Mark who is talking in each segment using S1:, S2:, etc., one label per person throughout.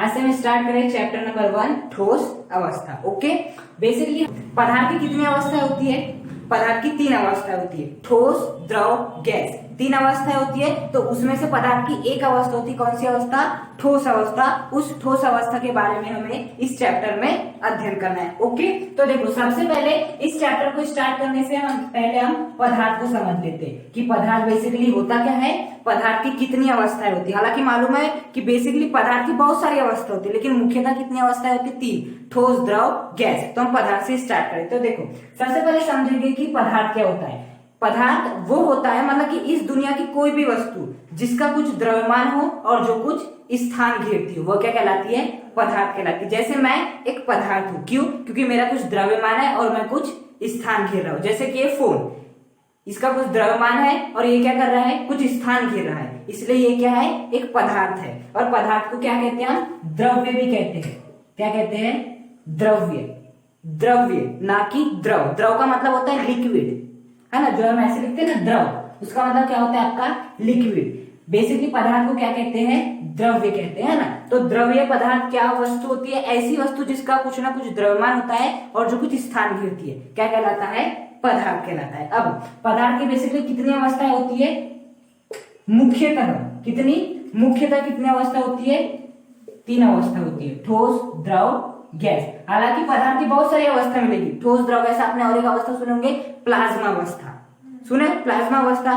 S1: आज से हम स्टार्ट करें चैप्टर नंबर 1 ठोस अवस्था। ओके, बेसिकली पदार्थ की कितनी अवस्थाएं होती है? पदार्थ की 3 अवस्थाएं होती है, ठोस, द्रव, गैस। 3 अवस्थाएं होती है, तो उसमें से पदार्थ की एक अवस्था होती है, कौन सी अवस्था? ठोस अवस्था। उस ठोस अवस्था के बारे में हमें इस चैप्टर में अध्ययन करना है। ओके, तो देखो सबसे पहले इस चैप्टर को स्टार्ट करने से हम पदार्थ को समझ लेते हैं कि पदार्थ बेसिकली होता क्या है, पदार्थ की कितनी अवस्थाएं होती है। हालांकि मालूम है कि बेसिकली पदार्थ की बहुत सारी अवस्था होती है, लेकिन मुख्यतः कितनी अवस्थाएं होती है? 3, ठोस, द्रव, गैस। तो हम पदार्थ से स्टार्ट करें। तो देखो सबसे पहले समझेंगे कि पदार्थ क्या होता है। पदार्थ वो होता है, मतलब कि इस दुनिया की कोई भी वस्तु जिसका कुछ द्रव्यमान हो और जो कुछ स्थान घेरती हो, वो क्या कहलाती है? पदार्थ कहलाती है। जैसे मैं एक पदार्थ हूं, क्यों? क्योंकि मेरा कुछ द्रव्यमान है और मैं कुछ स्थान घेर रहा हूं। जैसे कि ये फोन, इसका कुछ द्रव्यमान है और ये क्या कर रहा है? कुछ स्थान घेर रहा है, इसलिए ये क्या है? एक पदार्थ है। और पदार्थ को क्या कहते हैं? हम द्रव्य भी कहते हैं। क्या कहते हैं? द्रव्य। द्रव्य ना कि द्रव। द्रव का मतलब होता है लिक्विड, है ना, जो हम ऐसे लिखते हैं ना द्रव, उसका मतलब क्या होता है? आपका लिक्विड। बेसिकली पदार्थ को क्या कहते हैं? द्रव्य कहते हैं ना। तो द्रव्य पदार्थ क्या वस्तु होती है? ऐसी वस्तु जिसका कुछ ना कुछ द्रव्यमान होता है और जो कुछ स्थान घेरती है, क्या कहलाता है? पदार्थ कहलाता है। अब पदार्थ की बेसिकली कितनी अवस्थाएं होती है? मुख्यतः कितनी अवस्था होती है? 3 अवस्था होती है, ठोस, द्रव, गैस। हालांकि पदार्थ की बहुत सारी अवस्था मिलेगी, ठोस, द्रव, गैस। आपने और एक अवस्था सुने होंगे, प्लाज्मा अवस्था। सुने प्लाज्मा अवस्था?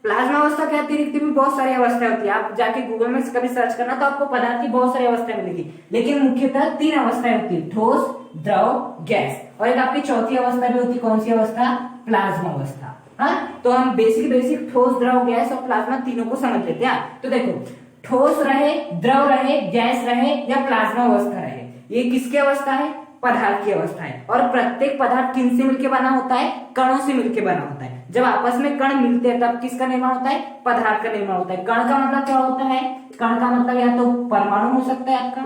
S1: प्लाज्मा अवस्था के अतिरिक्त भी बहुत सारी अवस्थाएं होती है। आप जाके गूगल में कभी सर्च करना तो आपको पदार्थ की बहुत सारी अवस्थाएं मिलेगी, लेकिन मुख्यतः 3 अवस्थाएं होती है, ठोस, द्रव, गैस। और एक आपकी चौथी अवस्था भी होती है, कौन सी अवस्था? प्लाज्मा अवस्था। हाँ, तो हम बेसिक ठोस, द्रव, गैस और प्लाज्मा तीनों को समझ लेते हैं। तो देखो, ठोस रहे, द्रव रहे, गैस रहे या प्लाज्मा अवस्था रहे, ये किसकी अवस्था है? पदार्थ की अवस्था है। और प्रत्येक पदार्थ किन से मिलकर बना होता है? कणों से मिलकर बना होता है। जब आपस में कण मिलते हैं तब किसका निर्माण होता है? पदार्थ का निर्माण होता है। कण का मतलब क्या होता है? कण का मतलब या तो परमाणु हो सकता है आपका,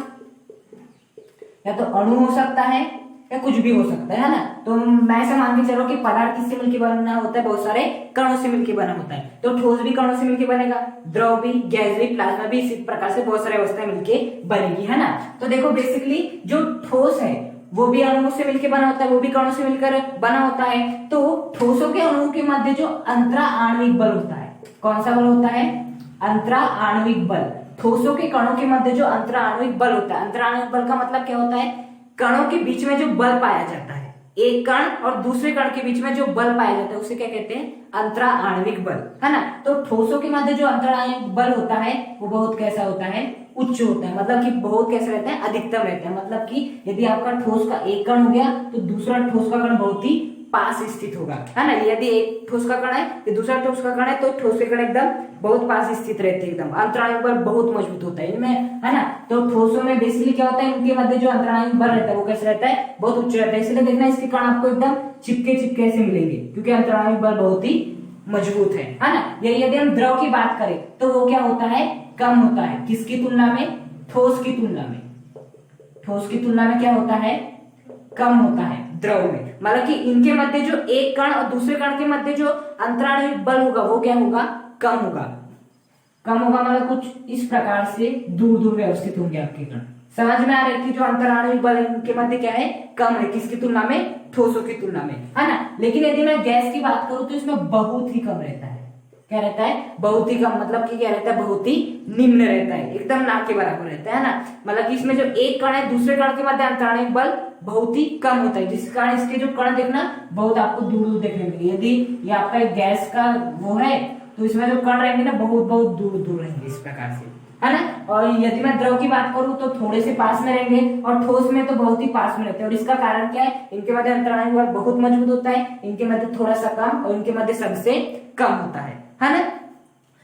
S1: या तो अणु हो सकता है, या कुछ भी हो सकता है ना। तो मैं ऐसा मान के चलो कि पदार्थ किससे मिलकर बना होता है? बहुत सारे कणों से मिलकर बना होता है। तो ठोस भी कणों से मिलकर बनेगा, द्रव भी, गैस भी, प्लाज्मा भी, इसी प्रकार से बहुत सारी अवस्थाएं मिलकर बनेगी, है ना। तो देखो बेसिकली जो ठोस है वो भी अणुओं से मिलकर बना होता है, वो भी कणों से मिलकर बना होता है। तो ठोसों के अणुओं के मध्य जो अंतरा आणविक बल होता है, कौन सा बल होता है? अंतरा आणविक बल। ठोसों के कणों के मध्य जो अंतरा आणविक बल होता है, अंतरा आणविक बल का मतलब क्या होता है? कणों के बीच में जो बल पाया जाता है, एक कण और दूसरे कण के बीच में जो बल पाया जाता है उसे क्या कहते हैं? अंतरा आणविक बल, है ना। तो ठोसों के मध्य जो अंतरा आणविक बल होता है वो बहुत कैसा होता है? उच्च होता है। मतलब कि बहुत कैसा रहता है? अधिकतम रहता है। मतलब कि यदि आपका ठोस का एक कण हो गया तो दूसरा ठोस का कण बहुत ही पास स्थित होगा, है ना। यदि एक ठोस का कण है तो दूसरा ठोस का कण है तो ठोस के कण एकदम बहुत पास स्थित रहते हैं, एकदम अंतराणु बल बहुत मजबूत होता है इनमें, है ना। तो ठोसों में बेसिकली क्या होता है? इनके मध्य जो अंतराणु बल रहता है वो कैसे रहता है? बहुत उच्च रहता है। इसलिए देखना इसके कण आपको एकदम चिपके से मिलेंगे, क्योंकि अंतराणु बल बहुत ही मजबूत है ना। यदि हम द्रव की बात करें तो वो क्या होता है? कम होता है। किसकी तुलना में? ठोस की तुलना में। ठोस की तुलना में क्या होता है? कम होता है द्रव में। मतलब कि इनके मध्य जो एक कण और दूसरे कण के मध्य जो अंतराणविक बल होगा वो क्या होगा? कम होगा। कम होगा मतलब कुछ इस प्रकार से दूर दूर व्यवस्थित होंगे आपके कण। समझ में आ रहा है कि जो अंतराणविक बल इनके मध्य क्या है? कम है। किसकी तुलना में? ठोसों की तुलना में, है ना। लेकिन यदि मैं गैस की बात करूं तो इसमें बहुत ही कम रहता है। क्या रहता है? बहुत ही कम। मतलब कि क्या रहता है? बहुत ही निम्न रहता है, एकदम ना के बराबर रहता है ना। मतलब कि इसमें जो एक कण है दूसरे कण के मध्य अंतराणविक बल बहुत ही कम होता है, जिस कारण इसके जो कण देखना बहुत आपको दूर दूर देखने मिलेंगे। यदि ये आपका एक गैस का वो है तो इसमें जो कण रहेंगे ना बहुत बहुत दूर दूर रहेंगे, इस प्रकार से, है ना। और यदि मैं द्रव की बात करूं तो थोड़े से पास में रहेंगे और ठोस में तो बहुत ही पास में रहते हैं। और इसका कारण क्या है? इनके मध्य अंतराणविक बल बहुत मजबूत होता है, इनके मध्य थोड़ा सा कम और इनके मध्य सबसे कम होता है ना।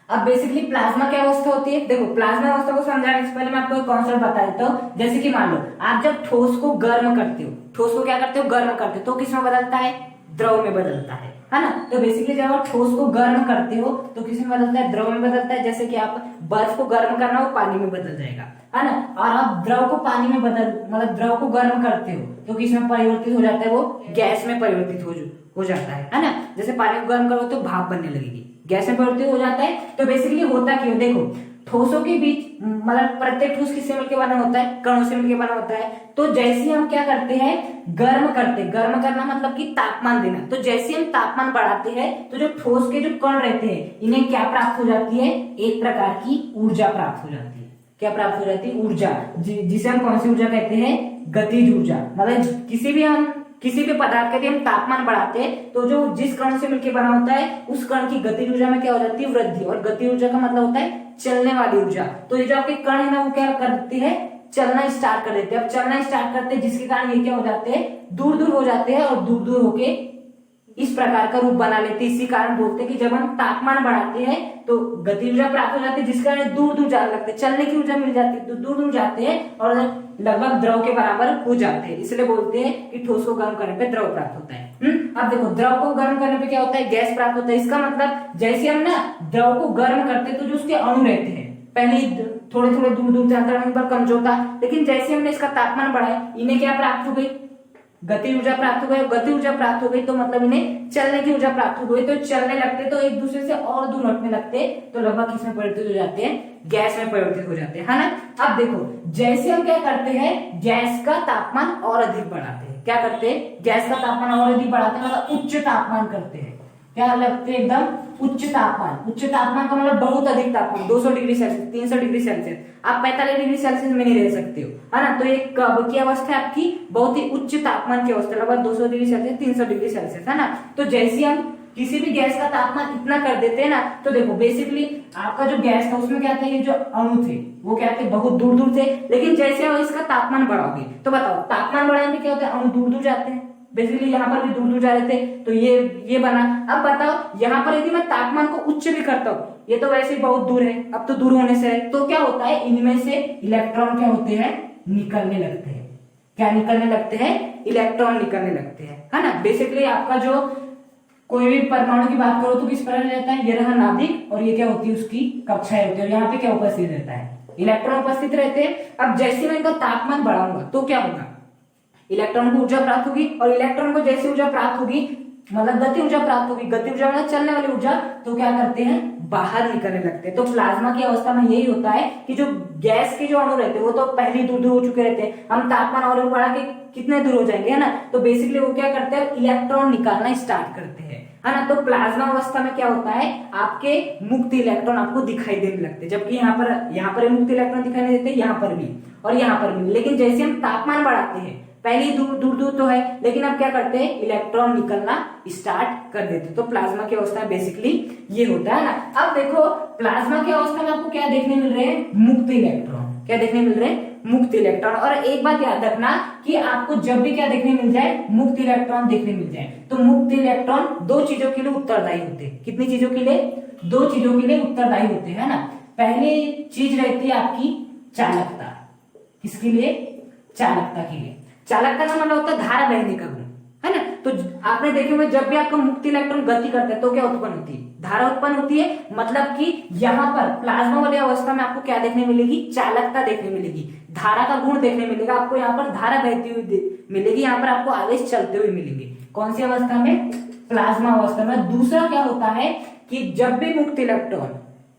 S1: अब बेसिकली प्लाज्मा क्या अवस्था होती है? देखो प्लाज्मा अवस्था को समझाने से पहले मैं आपको एक कॉन्सेप्ट बता देता हूँ। जैसे कि मान लो आप जब ठोस को गर्म करते हो, ठोस को क्या करते हो? गर्म करते हो, तो किस में बदलता है? द्रव में बदलता है ना। तो बेसिकली जब आप ठोस को गर्म करते हो तो किस में बदलता है? द्रव में बदलता है। जैसे कि आप बर्फ को गर्म करना हो पानी में बदल जाएगा, है ना। और आप द्रव को पानी में मतलब द्रव को गर्म करते हो तो किस में परिवर्तित हो जाता है? वो गैस में परिवर्तित हो जाता है ना। जैसे पानी को गर्म करो तो भाप बनने लगेगी, गैस में परिवर्तित हो जाता है। तो बेसिकली होता क्यों? देखो ठोसों के बीच मतलब प्रत्येक ठोस किससे मिलकर बना होता है, कणों से मिलकर बना होता है। तो जैसे हम क्या करते हैं, गर्म करते, गर्म करना मतलब कि तापमान देना। तो जैसे हम तापमान बढ़ाते हैं तो जो ठोस के जो कण रहते हैं इन्हें क्या प्राप्त हो जाती है, एक प्रकार की ऊर्जा प्राप्त हो जाती है। क्या प्राप्त हो जाती है, ऊर्जा, जिसे हम कौन सी ऊर्जा कहते हैं, गतिज ऊर्जा। मतलब किसी भी पदार्थ का हम तापमान बढ़ाते हैं तो जो जिस कण से मिलकर बना होता है उस कण की गतिज ऊर्जा में क्या हो जाती है, वृद्धि। और गति ऊर्जा का मतलब होता है चलने वाली ऊर्जा। तो ये जो आपके कण है ना वो क्या करते हैं, चलना स्टार्ट कर देते हैं। अब चलना स्टार्ट करते हैं जिसके कारण ये क्या हो जाते हैं, दूर दूर हो जाते हैं और दूर दूर होके इस प्रकार का रूप बना लेते हैं। इसी कारण बोलते हैं कि जब हम तापमान बढ़ाते हैं तो गति ऊर्जा प्राप्त हो जाती है, जिसके कारण दूर दूर जाने लगते हैं, चलने की ऊर्जा मिल जाती है तो दूर दूर जाते हैं और लगभग द्रव के बराबर हो जाते हैं। इसलिए बोलते हैं कि ठोस को गर्म करने पे द्रव प्राप्त होता है। अब देखो द्रव को गर्म करने पे क्या होता है, गैस प्राप्त होता है। इसका मतलब जैसे हम ना द्रव को गर्म करते हैं तो जो उसके अणु रहते हैं पहले थोड़े थोड़े दूर दूर जाकर पर कमजोर था, लेकिन जैसे हमने इसका तापमान बढ़ाया इन्हें क्या प्राप्त हो गई, गति ऊर्जा प्राप्त हो गई। गति ऊर्जा प्राप्त हो गई तो मतलब इन्हें चलने की ऊर्जा प्राप्त हो गई। तो चलने लगते तो एक दूसरे से और दूर हटने लगते तो लगभग किसमें परिवर्तित हो जाते हैं, गैस में परिवर्तित हो जाते हैं, है ना। अब देखो जैसे हम क्या करते हैं, गैस का तापमान और अधिक बढ़ाते हैं। क्या करते हैं, गैस का तापमान और अधिक बढ़ाते हैं, मतलब उच्च तापमान करते हैं। क्या लगते हैं, एकदम उच्च तापमान। उच्च तापमान का मतलब बहुत अधिक तापमान, 200 डिग्री सेल्सियस, 300 डिग्री सेल्सियस। आप 45 डिग्री सेल्सियस में नहीं रह सकते हो, है ना। तो एक कब की अवस्था है आपकी, बहुत ही उच्च तापमान की अवस्था, लगभग 200 डिग्री सेल्सियस, 300 डिग्री सेल्सियस, है ना। तो जैसे हम किसी भी गैस का तापमान इतना कर देते हैं ना, तो देखो बेसिकली आपका जो गैस था उसमें क्या था, ये जो अणु थे वो क्या थे, बहुत दूर दूर थे। लेकिन जैसे आप इसका तापमान बढ़ाओगे तो बताओ तापमान बढ़ाने पे क्या होता है, अणु दूर दूर जाते हैं। बेसिकली यहाँ पर भी दूर दूर जा रहे थे तो ये बना। अब बताओ यहाँ पर यदि मैं तापमान को उच्च भी करता हूँ, ये तो वैसे ही बहुत दूर है, अब तो दूर होने से है, तो क्या होता है, इनमें से इलेक्ट्रॉन क्या होते हैं, निकलने लगते हैं। क्या निकलने लगते हैं, इलेक्ट्रॉन निकलने लगते हैं, है ना। बेसिकली आपका जो कोई भी परमाणु की बात करो तो किस प्रकार रहता है, ये रहा नाभिक और ये क्या होती है, उसकी कक्षाएं होती है। और यहाँ पे क्या उपस्थित रहता है, इलेक्ट्रॉन उपस्थित रहते हैं। अब जैसे मैं इनका तापमान बढ़ाऊंगा तो क्या होगा, इलेक्ट्रॉन को ऊर्जा प्राप्त होगी। और इलेक्ट्रॉन को जैसे ऊर्जा प्राप्त होगी मतलब गति ऊर्जा प्राप्त होगी, गति ऊर्जा मतलब चलने वाली ऊर्जा, तो क्या करते हैं, बाहर निकलने लगते हैं। तो प्लाज्मा की अवस्था में यही होता है कि जो गैस के जो अणु रहते हैं वो तो पहले दूर दूर हो चुके रहते हैं, हम तापमान और बढ़ा के कितने दूर हो जाएंगे, है ना। तो बेसिकली वो क्या करते हैं, इलेक्ट्रॉन निकालना स्टार्ट करते हैं, है ना। तो प्लाज्मा अवस्था में क्या होता है, आपके मुक्त इलेक्ट्रॉन आपको दिखाई देने लगते हैं, जबकि यहाँ पर मुक्त इलेक्ट्रॉन दिखाई नहीं देते, यहाँ पर भी और यहाँ पर भी। लेकिन जैसे हम तापमान बढ़ाते हैं, पहले ही दूर दूर तो है, लेकिन अब क्या करते हैं, इलेक्ट्रॉन निकलना स्टार्ट कर देते हैं। तो प्लाज्मा की अवस्था बेसिकली ये होता है ना। अब देखो प्लाज्मा की अवस्था में आपको क्या देखने मिल रहे हैं, मुक्त इलेक्ट्रॉन। क्या देखने मिल रहे हैं, मुक्त इलेक्ट्रॉन। और एक बात याद रखना कि आपको जब भी क्या देखने मिल जाए, मुक्त इलेक्ट्रॉन देखने मिल जाए, तो मुक्त इलेक्ट्रॉन दो चीजों के लिए उत्तरदायी होते हैं। कितनी चीजों के लिए, दो चीजों के लिए उत्तरदायी होते हैं ना। पहली चीज रहती है आपकी चालकता। किसके लिए, चालकता के लिए। चालकता का मतलब होता है धारा बहने का गुण, है ना। तो आपने देखे होंगे जब भी आपका मुक्त इलेक्ट्रॉन गति करता है तो क्या उत्पन्न होती है, धारा उत्पन्न होती है। मतलब कि यहाँ पर प्लाज्मा वाली अवस्था में आपको क्या देखने मिलेगी, चालकता देखने मिलेगी, धारा का गुण देखने मिलेगा आपको। यहाँ पर धारा बहती हुई मिलेगी, यहाँ पर आपको आवेश चलते हुए मिलेंगे। कौन सी अवस्था में, प्लाज्मा अवस्था में। दूसरा क्या होता है कि जब भी मुक्त इलेक्ट्रॉन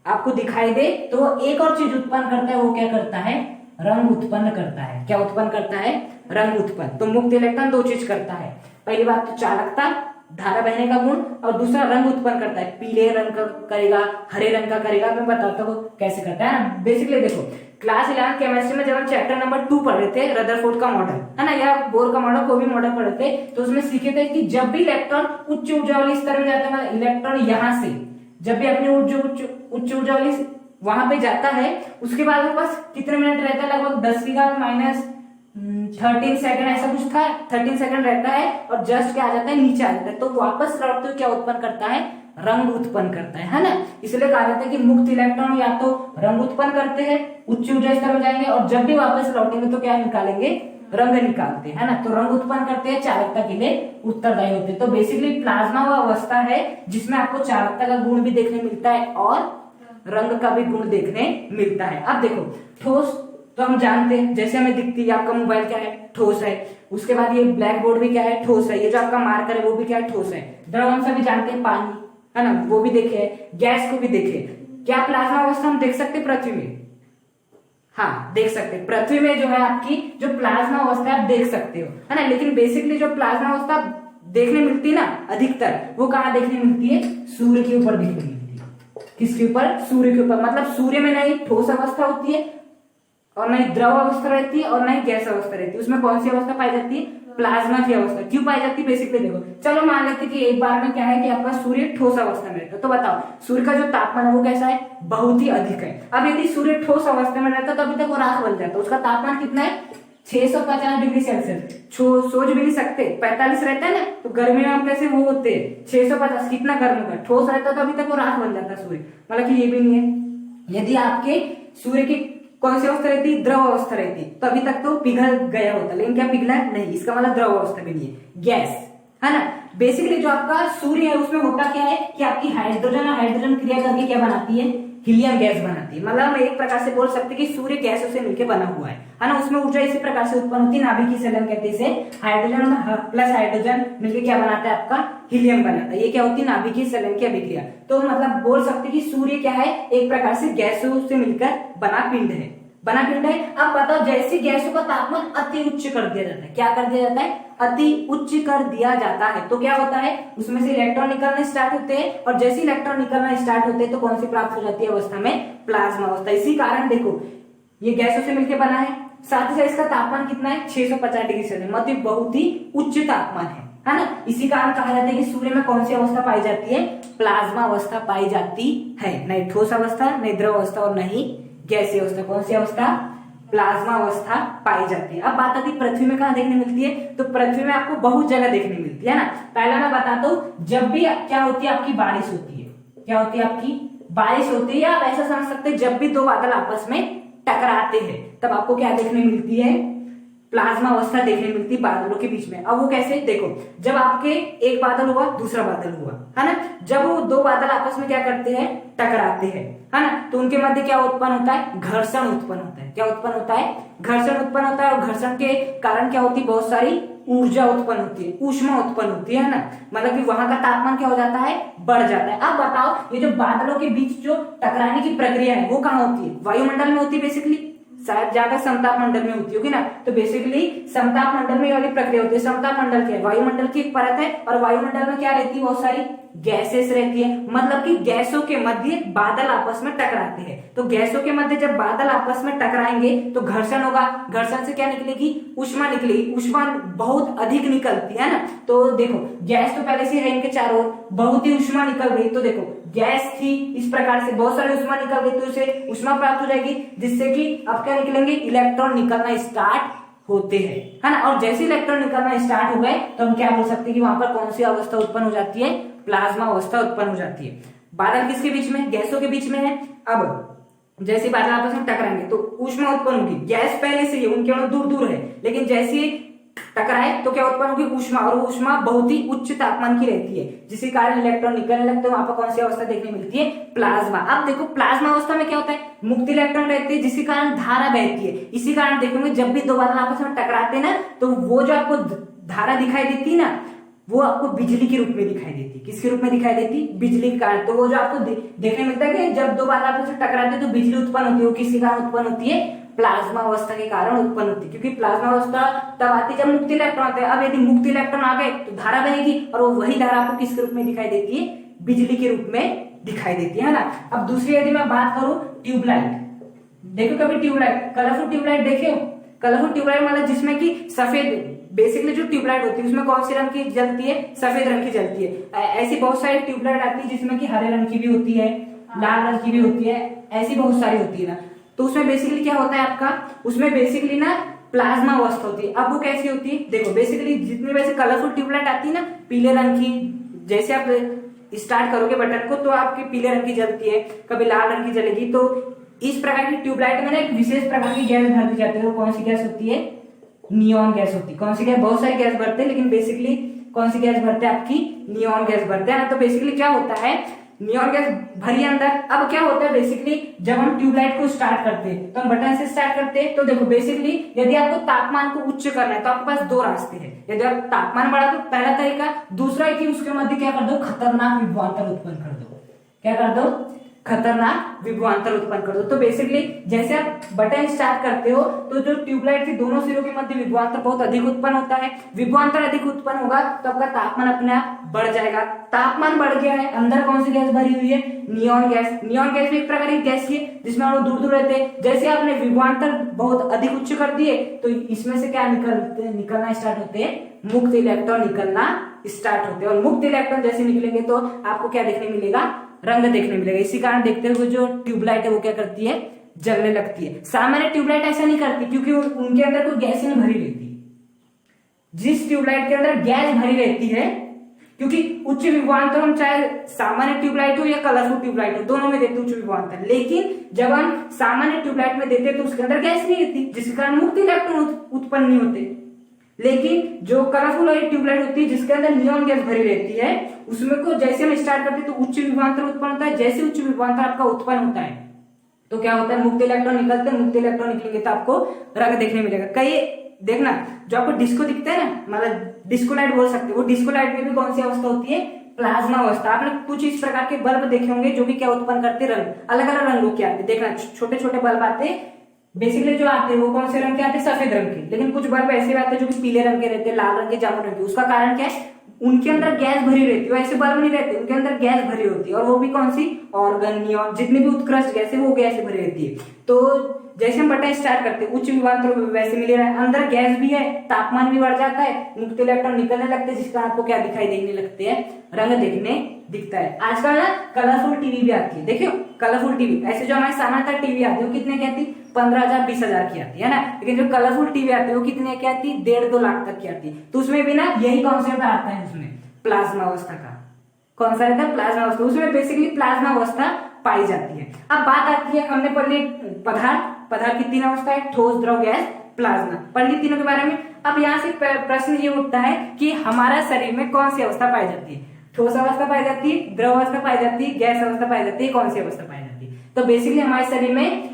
S1: आपको दिखाई दे तो एक और चीज उत्पन्न करता है, वो क्या करता है, रंग उत्पन्न करता है। क्या उत्पन्न करता है, रंग उत्पन्न। तो मुक्त इलेक्ट्रॉन दो चीज करता है, पहली बात तो चालकता, धारा बहने का गुण, और दूसरा रंग उत्पन्न करता है। पीले रंग का करेगा, हरे रंग का करेगा, मैं बताता हूँ कैसे करता है ना। बेसिकली देखो क्लास 11 केमिस्ट्री में जब हम चैप्टर नंबर 2 पढ़ रहे थे, रदरफोर्ड का मॉडल, है ना, या बोर का मॉडल, कोई भी मॉडल पढ़े थे, तो उसमें सीखे थे कि जब भी इलेक्ट्रॉन उच्च ऊर्जा वाले स्तर में जाता है, मतलब इलेक्ट्रॉन यहाँ से जब भी अपनी उच्च ऊर्जा वाली वहां पे जाता है, उसके बाद वो बस कितने मिनट रहता है, लगभग 10 की घात माइनस 13 सेकंड ऐसा कुछ था, 13 सेकंड रहता है और जस्ट क्या आ जाता है, नीचे आ जाता है। तो वापस लौटते हुए क्या उत्पन्न करता है, रंग उत्पन्न करता है ना। इसलिए कहा जाता है कि मुक्त इलेक्ट्रॉन या तो रंग उत्पन्न करते हैं, उच्च ऊर्जा स्तर में जाएंगे, और जब भी वापस लौटेंगे तो क्या निकालेंगे, रंग निकालते हैं ना। तो रंग उत्पन्न करते हैं, चालकता के लिए उत्तरदायी होते हैं। तो बेसिकली प्लाज्मा वो अवस्था है जिसमें आपको चालकता का गुण भी देखने मिलता है और रंग का भी गुण देखने मिलता है। अब देखो ठोस तो हम जानते हैं, जैसे हमें दिखती है, आपका मोबाइल क्या है, ठोस है। उसके बाद ये ब्लैक बोर्ड भी क्या है, ठोस है। ये जो आपका मार्कर है वो भी क्या है, ठोस है। द्रव हम सभी जानते हैं, पानी, है ना, वो भी देखे, गैस को भी देखे। क्या प्लाज्मा अवस्था हम देख सकते पृथ्वी में? हाँ देख सकते हैं, पृथ्वी में जो है आपकी जो प्लाज्मा अवस्था आप देख सकते हो, है ना। लेकिन बेसिकली जो प्लाज्मा अवस्था देखने मिलती है ना अधिकतर, वो कहाँ देखने मिलती है? सूर्य के ऊपर देखने मिलती है। किसके ऊपर? सूर्य के ऊपर। मतलब सूर्य में नहीं ठोस अवस्था होती है और नहीं द्रव अवस्था रहती है और नहीं गैस अवस्था रहती है। उसमें कौन सी अवस्था पाई जाती है? प्लाज्मा की अवस्था। क्यों पाई जाती है? बेसिकली देखो, चलो मान लेते कि एक बार में क्या है कि आपका सूर्य ठोस अवस्था में रहता है, तो बताओ सूर्य का जो तापमान है वो कैसा है? बहुत ही अधिक है। अब यदि सूर्य ठोस अवस्था में रहता तो अभी तक वो राख बन जाता। उसका तापमान कितना है? 650 डिग्री सेल्सियस। सोच भी नहीं सकते, 45 रहता है ना, तो गर्मी में हम कैसे वो होते हैं 650, कितना गर्म होगा। ठोस रहता तो अभी तक वो राख बन जाता सूर्य। मतलब कि ये भी नहीं है। यदि आपके सूर्य की कौन सी अवस्था रहती? द्रव अवस्था रहती, तो अभी तक तो पिघल गया होता, लेकिन क्या पिघला नहीं, इसका मतलब द्रव अवस्था भी नहीं है, गैस, है ना। बेसिकली जो आपका सूर्य है उसमें होता क्या है कि आपकी हाइड्रोजन और हाइड्रोजन क्रिया करके क्या बनाती है? हीलियम गैस बनाती है। मतलब हम एक प्रकार से बोल सकते हैं कि सूर्य गैसों से मिलकर बना हुआ है ना। उसमें ऊर्जा इसी प्रकार से उत्पन्न होती है, नाभिकीय संलयन कहते हैं इसे। हाइड्रोजन प्लस हाइड्रोजन मिलकर क्या बनाता है? आपका हीलियम बनाता है। ये क्या होती है? नाभिकीय संलयन की अभिक्रिया। तो मतलब बोल सकते हैं कि सूर्य क्या है? एक प्रकार से गैसों से मिलकर बना पिंड है, बना पिंड है। अब बताओ, जैसे गैसों का तापमान अति उच्च कर दिया जाता है, क्या कर दिया जाता है? अति उच्च कर दिया जाता है, तो क्या होता है? उसमें से इलेक्ट्रॉन निकलना स्टार्ट होते हैं, और जैसे इलेक्ट्रॉन निकलना स्टार्ट होते हैं तो कौन सी प्राप्त हो जाती है अवस्था में? प्लाज्मा अवस्था। इसी कारण देखो ये गैसों से मिलकर बना है, साथ ही साथ इसका तापमान कितना है? 650 डिग्री सेल्सियस। मतलब बहुत ही उच्च तापमान है ना। इसी कारण कहा जाता है कि सूर्य में कौन सी अवस्था पाई जाती है? प्लाज्मा अवस्था पाई जाती है। नहीं ठोस अवस्था, नहीं द्रव अवस्था और नहीं गैसीय अवस्था। कौन सी अवस्था? प्लाज्मा अवस्था पाई जाती है। अब बात आती है पृथ्वी में कहाँ देखने मिलती है? तो पृथ्वी में आपको बहुत जगह देखने मिलती है ना। पहला मैं बताता हूँ, जब भी क्या होती है आपकी बारिश होती है, क्या होती है आपकी बारिश होती है, या आप ऐसा समझ सकते हैं जब भी दो बादल आपस में टकराते हैं तब आपको क्या देखने मिलती है? प्लाज्मा अवस्था देखने मिलती है बादलों के बीच में। अब वो कैसे? देखो, जब आपके एक बादल हुआ दूसरा बादल हुआ, है ना, जब वो दो बादल आपस में क्या करते हैं? टकराते हैं, है ना, तो उनके मध्य क्या उत्पन्न होता है? घर्षण उत्पन्न होता है। क्या उत्पन्न होता है? घर्षण उत्पन्न होता है। और घर्षण के कारण क्या होती है? बहुत सारी ऊर्जा उत्पन्न होती है, ऊष्मा उत्पन्न होती है ना। मतलब कि वहां का तापमान क्या हो जाता है? बढ़ जाता है। अब बताओ, ये जो बादलों के बीच जो टकराने की प्रक्रिया है वो कहाँ होती है? वायुमंडल में होती है बेसिकली, शायद ज्यादा समताप मंडल में होती होगी ना। तो बेसिकली समताप मंडल में वाली प्रक्रिया होती है। समताप मंडल क्या है? वायुमंडल की एक परत है, और वायुमंडल में क्या रहती है? बहुत सारी गैसेस रहती है। मतलब कि गैसों के मध्य बादल आपस में टकराते हैं। तो गैसों के मध्य जब बादल आपस में टकराएंगे तो घर्षण होगा, घर्षण से क्या निकलेगी? ऊष्मा निकलेगी। ऊष्मा बहुत अधिक निकलती है ना। तो देखो, गैस तो पहले से है इनके चारों ओर, बहुत ही ऊष्मा निकल गई। तो देखो, गैस थी, इस प्रकार से बहुत सारी ऊष्मा निकल गई, तो उसे ऊष्मा प्राप्त हो जाएगी, जिससे कि अब क्या निकलेंगे? इलेक्ट्रॉन निकलना स्टार्ट होते हैं, है ना। और जैसे इलेक्ट्रॉन निकलना स्टार्ट हो गए तो हम क्या बोल सकते हैं कि वहां पर कौन सी अवस्था उत्पन्न हो जाती है? प्लाज्मा अवस्था उत्पन्न हो जाती है। बादल किसके बीच में? गैसों के बीच में है। अब जैसे बादल आपस में टकराएंगे तो ऊष्मा उत्पन्न होगी। गैस पहले से ही उनके अणु दूर दूर है, लेकिन जैसे टकराए तो क्या उत्पन्न होगी? ऊष्मा। और वो ऊष्मा बहुत ही उच्च तापमान की रहती है, जिसके कारण इलेक्ट्रॉन निकलने लगते हैं। वहां पर कौन सी अवस्था देखने मिलती है? प्लाज्मा। अब देखो, प्लाज्मा अवस्था में क्या होता है? मुक्त इलेक्ट्रॉन रहते हैं, जिसके कारण धारा बहती है। इसी कारण देखोगे जब भी दो बादल आपस में टकराते हैं ना, तो वो जो आपको धारा दिखाई देती है ना, वो आपको बिजली के रूप में दिखाई देती। किसके रूप में दिखाई देती? बिजली के कारण। तो वो जो आपको देखने मिलता है कि जब दो बादल आपस में टकराते हैं तो बिजली उत्पन्न होती है, वो किसके कारण उत्पन्न होती है? प्लाज्मा अवस्था के कारण उत्पन्न होती है। क्योंकि प्लाज्मा अवस्था तब आती है जब मुक्त इलेक्ट्रॉन आते हैं। अब यदि मुक्त इलेक्ट्रॉन आ गए तो धारा बनेगी, और वो वही धारा आपको किसके रूप में दिखाई देती है? बिजली के रूप में दिखाई देती है ना। अब दूसरी यदि मैं बात करूं, ट्यूबलाइट। देखो कभी ट्यूबलाइट, कलरफुल ट्यूबलाइट देखे हो? कलरफुल ट्यूबलाइट मतलब जिसमें कि सफेद, बेसिकली जो ट्यूबलाइट होती है उसमें कौन सी रंग की जलती है? सफेद रंग की जलती है। ऐसी बहुत सारी ट्यूबलाइट आती है जिसमें कि हरे रंग की भी होती है, लाल रंग की भी होती है, ऐसी बहुत सारी होती है ना। तो उसमें बेसिकली क्या होता है आपका? उसमें बेसिकली ना प्लाज्मा अवस्था होती है। अब वो कैसी होती है? देखो, बेसिकली जितनी वैसे कलरफुल ट्यूबलाइट आती है ना, पीले रंग की, जैसे आप स्टार्ट करोगे बटन को तो आपकी पीले रंग की जलती है, कभी लाल रंग की जलेगी। तो इस प्रकार की ट्यूबलाइट में ना एक विशेष प्रकार की गैस भर दी जाती है। वो कौन सी गैस होती है? नियॉन गैस होती है। कौन सी गैस? बहुत सारी गैस भरते हैं, लेकिन बेसिकली कौन सी गैस भरते हैं? आपकी नियॉन गैस भरते हैं। तो बेसिकली क्या होता है? नियॉन गैस भरी अंदर। अब क्या होता है बेसिकली, जब हम ट्यूबलाइट को स्टार्ट करते हैं तो हम बटन से स्टार्ट करते हैं। तो देखो, बेसिकली यदि आपको तापमान को उच्च करना है तो आपके पास दो रास्ते हैं। यदि आप तापमान बढ़ा दो, पहला तरीका। दूसरा है कि उसके मध्य क्या कर दो? खतरनाक विभवांतर उत्पन्न कर दो। क्या कर दो? खतरनाक विभवांतर उत्पन्न कर दो। तो बेसिकली जैसे आप बटन स्टार्ट करते हो तो जो ट्यूबलाइट के दोनों सिरों के मध्य विभवांतर बहुत अधिक उत्पन्न होता है। विभवांतर अधिक उत्पन्न होगा तो आपका तापमान अपने आप बढ़ जाएगा। तापमान बढ़ गया है, अंदर कौन सी गैस भरी हुई है? Neon gas. नियॉन गैस भी एक प्रकार की गैस है जिसमें हम लोग दूर दूर रहते हैं। जैसे आपने विभवांतर बहुत अधिक उच्च कर दिए तो इसमें से क्या निकलना स्टार्ट होते हैं? मुक्त इलेक्ट्रॉन निकलना स्टार्ट होते हैं। और मुक्त इलेक्ट्रॉन जैसे निकलेंगे तो आपको क्या देखने मिलेगा? रंग देखने मिलेगा। इसी कारण देखते हुए जो ट्यूबलाइट है वो क्या करती है? जलने लगती है। सामान्य ट्यूबलाइट ऐसा नहीं करती क्योंकि उनके अंदर कोई गैस नहीं भरी रहती। जिस ट्यूबलाइट के अंदर गैस भरी रहती है, क्योंकि उच्च विभवांतर हम चाहे सामान्य ट्यूबलाइट हो या कलरफुल ट्यूबलाइट हो दोनों में देते उच्च विभवांतर, लेकिन जब हम सामान्य ट्यूबलाइट में देते तो उसके अंदर गैस नहीं रहती जिसके कारण मुक्त इलेक्ट्रॉन उत्पन्न नहीं होते। लेकिन जो कलरफुल वाली ट्यूबलाइट होती है जिसके अंदर नियॉन गैस भरी रहती है उसमें को जैसे हम स्टार्ट करते हैं तो उच्च विभवांतर उत्पन्न होता है। जैसे उच्च विभवांतर आपका उत्पन्न होता है तो क्या होता है? मुक्त इलेक्ट्रॉन निकलते हैं। मुक्त इलेक्ट्रॉन निकलेंगे तो आपको रंग देखने मिलेगा। कई देखना जो आपको डिस्को दिखता है ना, मतलब डिस्को लाइट बोल सकते हो, वो डिस्को लाइट में भी कौन सी अवस्था होती है? प्लाज्मा अवस्था। आपने कुछ इस प्रकार के बल्ब देखे होंगे जो भी क्या उत्पन्न करते रंग, अलग अलग रंगों के आते। देखना छोटे छोटे बल्ब आते हैं, बेसिकली जो आते हैं वो कौन से रंग के आते हैं? सफेद रंग के। लेकिन कुछ बल्ब ऐसे भी आते हैं जो कि पीले रंग के रहते हैं, लाल रंग के, जामुन रंग के। उसका कारण क्या है? उनके अंदर गैस भरी रहती है। ऐसे बल्ब नहीं रहते, उनके अंदर गैस भरी होती है। और वो भी कौन सी? ऑर्गन, नियॉन, जितनी भी उत्कृष्ट गैस है वो गैस भरी रहती है। तो जैसे हम बटन स्टार्ट करते हैं उच्च विभवांतर वैसे मिले रहा है, अंदर गैस भी है, तापमान भी बढ़ जाता है, मुक्त इलेक्ट्रॉन निकलने लगते हैं जिसका आपको क्या दिखाई देने लगते हैं? रंग देखने दिखता है। आजकल ना कलरफुल टीवी भी आती है। देखियो कलरफुल टीवी, ऐसे जो हमारे सामान्यतः टीवी आती है वो कितने की आती? 15,000 20,000 की आती है ना। लेकिन जो कलरफुल टीवी आती है वो कितने की आती? 1.5-2 लाख तक की आती है। तो उसमें भी ना यही कॉन्सेप्ट आता है, उसमें प्लाज्मा अवस्था का। कौन सा रहता है? प्लाज्मा अवस्था। उसमें बेसिकली प्लाज्मा अवस्था पाई जाती है। अब बात आती है, हमने पढ़ ली पदार्थ की 3 अवस्था है, ठोस, द्रव, गैस, प्लाज्मा, पढ़ ली तीनों के बारे में। अब यहाँ से प्रश्न ये उठता है कि हमारा शरीर में कौन सी अवस्था पाई जाती है? ठोस अवस्था पाई जाती है, द्रव अवस्था पाई जाती है, गैस अवस्था पाई जाती है, कौन सी अवस्था पाई जाती है? तो बेसिकली हमारे शरीर में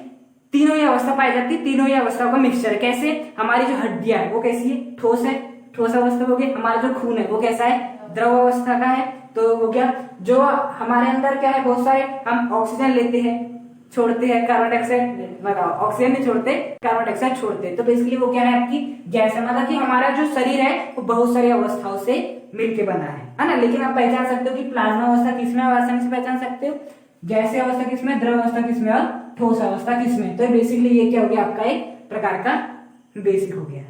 S1: तीनों ही अवस्था पाई जाती है। तीनों ही अवस्थाओं का मिक्सचर है। कैसे? हमारी जो हड्डियां है वो कैसी है? ठोस है, ठोस अवस्था हो गई। हमारा जो खून है वो कैसा है? द्रव अवस्था का है। तो वो क्या, जो हमारे अंदर क्या है, बहुत सारे हम ऑक्सीजन लेते हैं, छोड़ते हैं कार्बन डाइऑक्साइड, मतलब ऑक्सीजन नहीं छोड़ते, कार्बन डाइऑक्साइड छोड़ते हैं। तो बेसिकली वो क्या है? आपकी गैस है। मतलब कि हमारा जो शरीर है वो बहुत सारी अवस्थाओं से मिलके बना है ना। लेकिन आप पहचान सकते हो कि प्लाज्मा अवस्था किसमें, आसानी से पहचान सकते हो। गैसीय अवस्था किसमें, द्रव अवस्था किसमें और ठोस अवस्था किसमें। तो बेसिकली ये क्या हो गया? आपका एक प्रकार का बेसिक हो गया।